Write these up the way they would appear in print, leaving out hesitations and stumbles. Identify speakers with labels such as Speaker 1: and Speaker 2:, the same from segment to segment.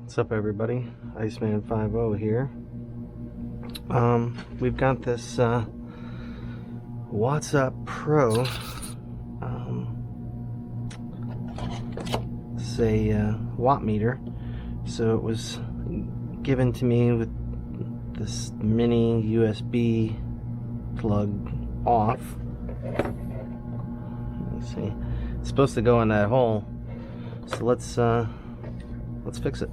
Speaker 1: What's up, everybody? Iceman 50 here. We've got this WhatsApp Pro. It's a watt meter. So it was given to me with this mini USB plug off. Let's see. It's supposed to go in that hole. So let's fix it.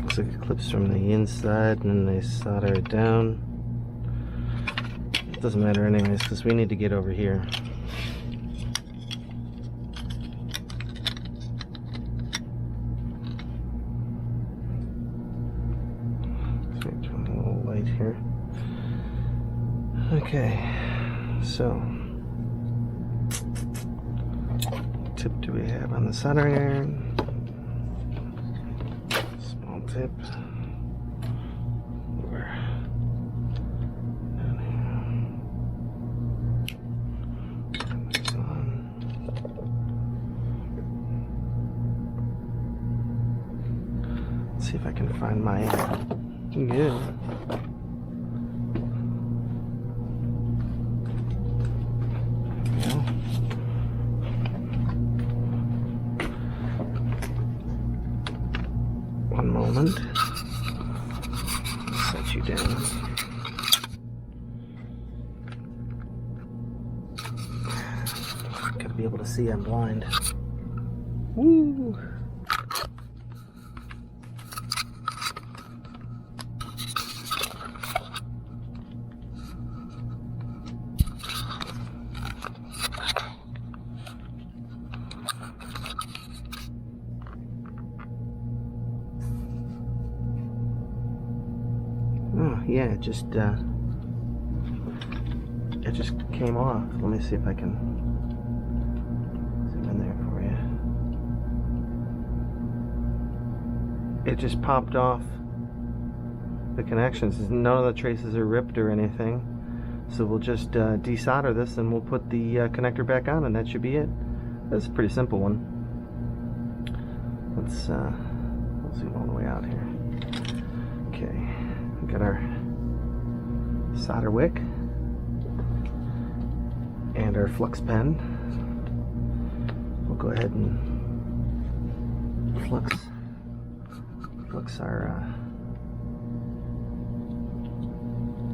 Speaker 1: Looks like it clips from the inside and then they solder it down. It doesn't matter anyways because we need to get over here. Turn a little light here. Okay, so what tip do we have on the soldering iron? Tip. Over down here. Turn this on. Let's see if I can find my good. One moment. Set you down. Gotta be able to see, I'm blind. Woo! Oh, yeah, it just came off. Let me see if I can zoom in there for you. It just popped off the connections. None of the traces are ripped or anything. So we'll just desolder this and we'll put the connector back on and that should be it. That's a pretty simple one. Let's zoom all the way out here. Okay. Got our solder wick and our flux pen. we'll go ahead and flux our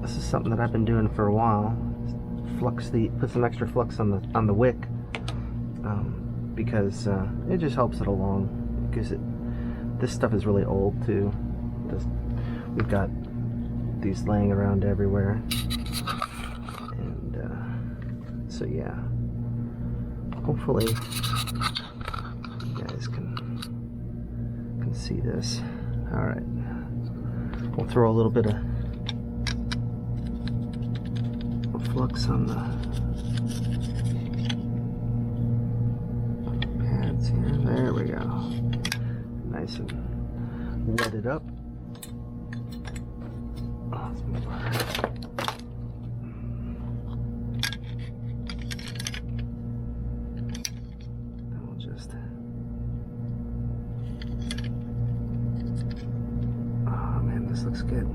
Speaker 1: this is something that I've been doing for a while. Put some extra flux on the wick, because it just helps it along, because this stuff is really old too. We've got these laying around everywhere, and so yeah, hopefully you guys can see this. All right, we'll throw a little bit of flux on the pads here. There we go. Nice and wet it up. Oh, let's move on. Then we'll just. Oh man, this looks good.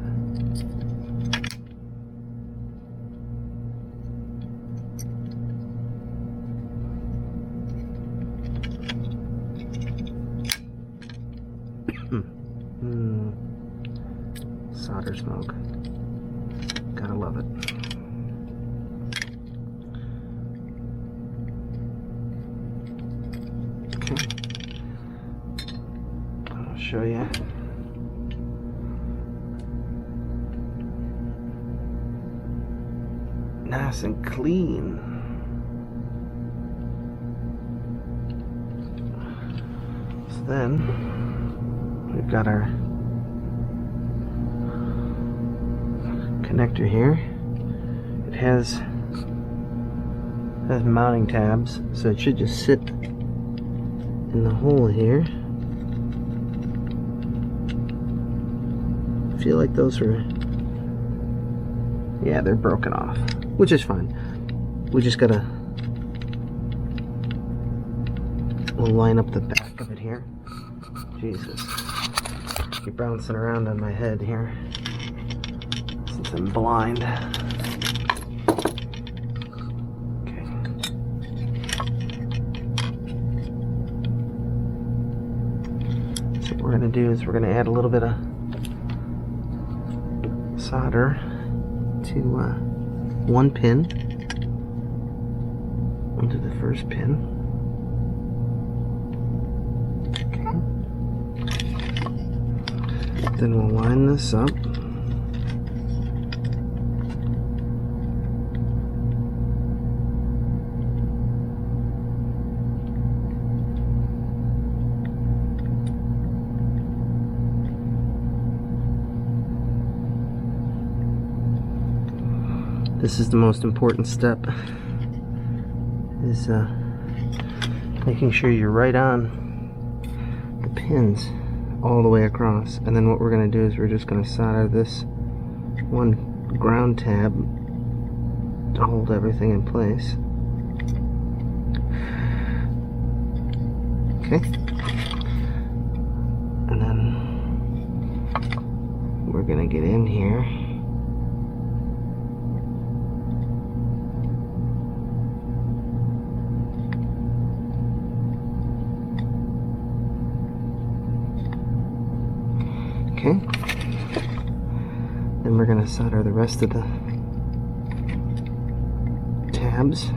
Speaker 1: Solder smoke. Gotta love it. Okay. I'll show you. Nice and clean. So then we've got our connector here. It has mounting tabs, so it should just sit in the hole here. I feel like those are, yeah, they're broken off, which is fine. We just gotta, we'll line up the back of it here. Jesus, keep bouncing around on my head here since I'm blind. Okay. So what we're gonna do is we're gonna add a little bit of solder to one pin onto the first pin. Then we'll line this up. This is the most important step, is making sure you're right on the pins all the way across. And then what we're going to do is we're just going to solder this one ground tab to hold everything in place. Okay. And then we're going to get in here. Okay, then we're going to solder the rest of the tabs.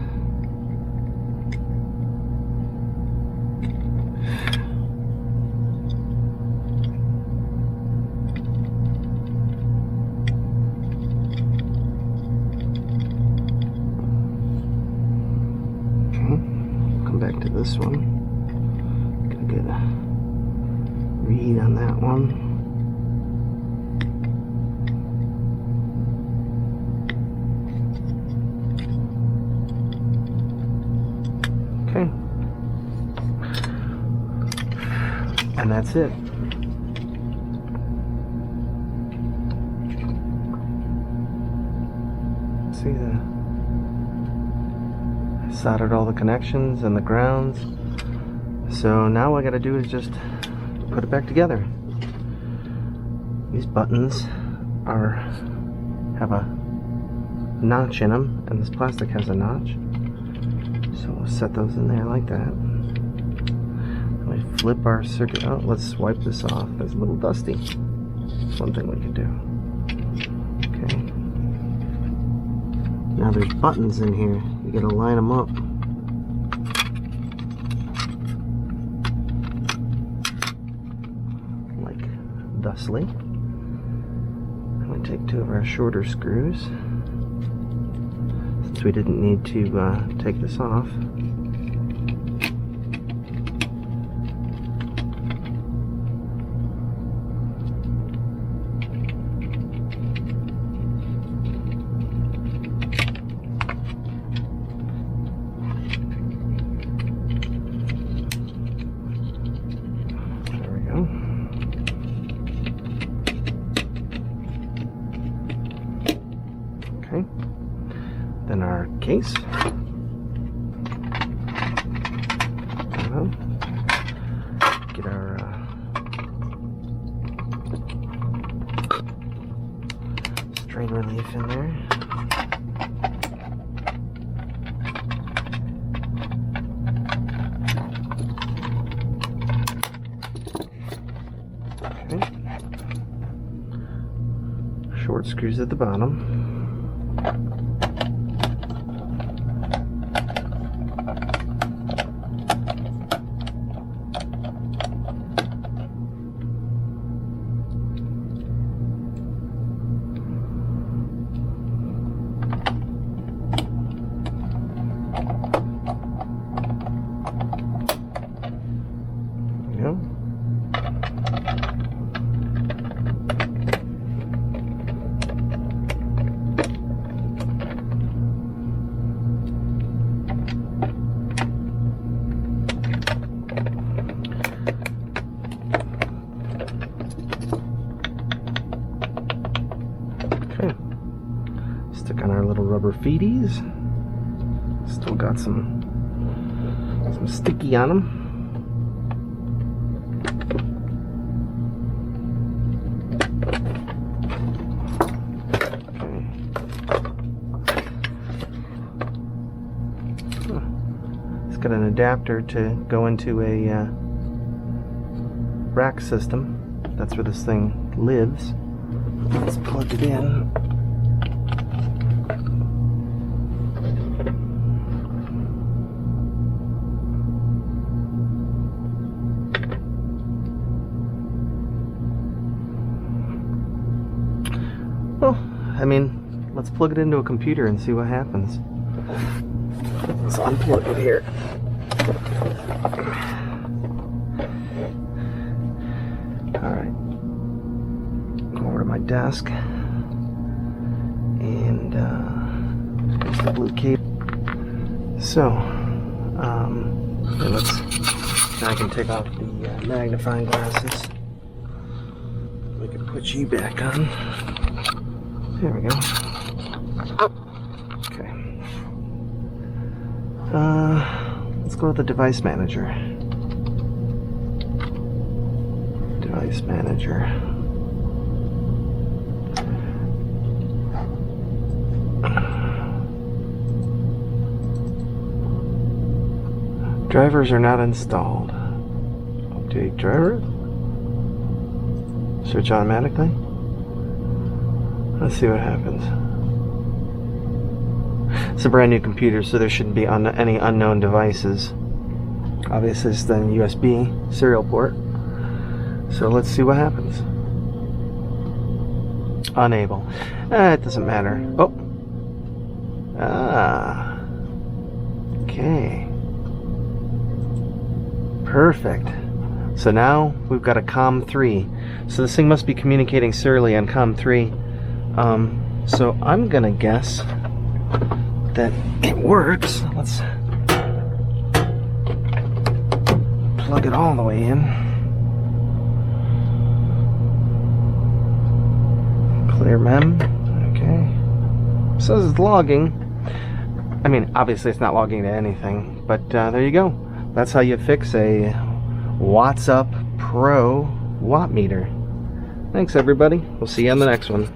Speaker 1: Okay, come back to this one. Gonna get a read on that one. Okay, and that's it. See, I soldered all the connections and the grounds. So now what I gotta do is just put it back together. These buttons have a notch in them, and this plastic has a notch. So we'll set those in there like that. flip our circuit. Oh, let's wipe this off. It's a little dusty. That's one thing we can do. Okay. Now there's buttons in here. You gotta line them up. Like thusly. I'm gonna take two of our shorter screws, since we didn't need to take this off. Okay, then our case. Get our strain relief in there. Okay. Short screws at the bottom. Okay, stick on our little rubber feeties. Still got some sticky on them. It's got an adapter to go into a rack system. That's where this thing lives. Let's plug it in. Well, I mean, let's plug it into a computer and see what happens. Let's unplug it here. Alright. Go over to my desk. And here's the blue cable. So, now I can take off the magnifying glasses. We can put you back on. There we go. Okay. Let's go with the device manager. Device manager. Drivers are not installed. Update driver. Search automatically. Let's see what happens. It's a brand new computer, so there shouldn't be any unknown devices. Obviously, it's the USB serial port. So let's see what happens. Unable. It doesn't matter. Oh. Ah. Okay. Perfect. So now we've got a COM3. So this thing must be communicating serially on COM3. So I'm gonna guess that it works. Let's plug it all the way in. Clear mem. Okay. Says it's logging. I mean, obviously it's not logging to anything, but there you go. That's how you fix a What's Up Pro watt meter. Thanks everybody. We'll see you on the next one.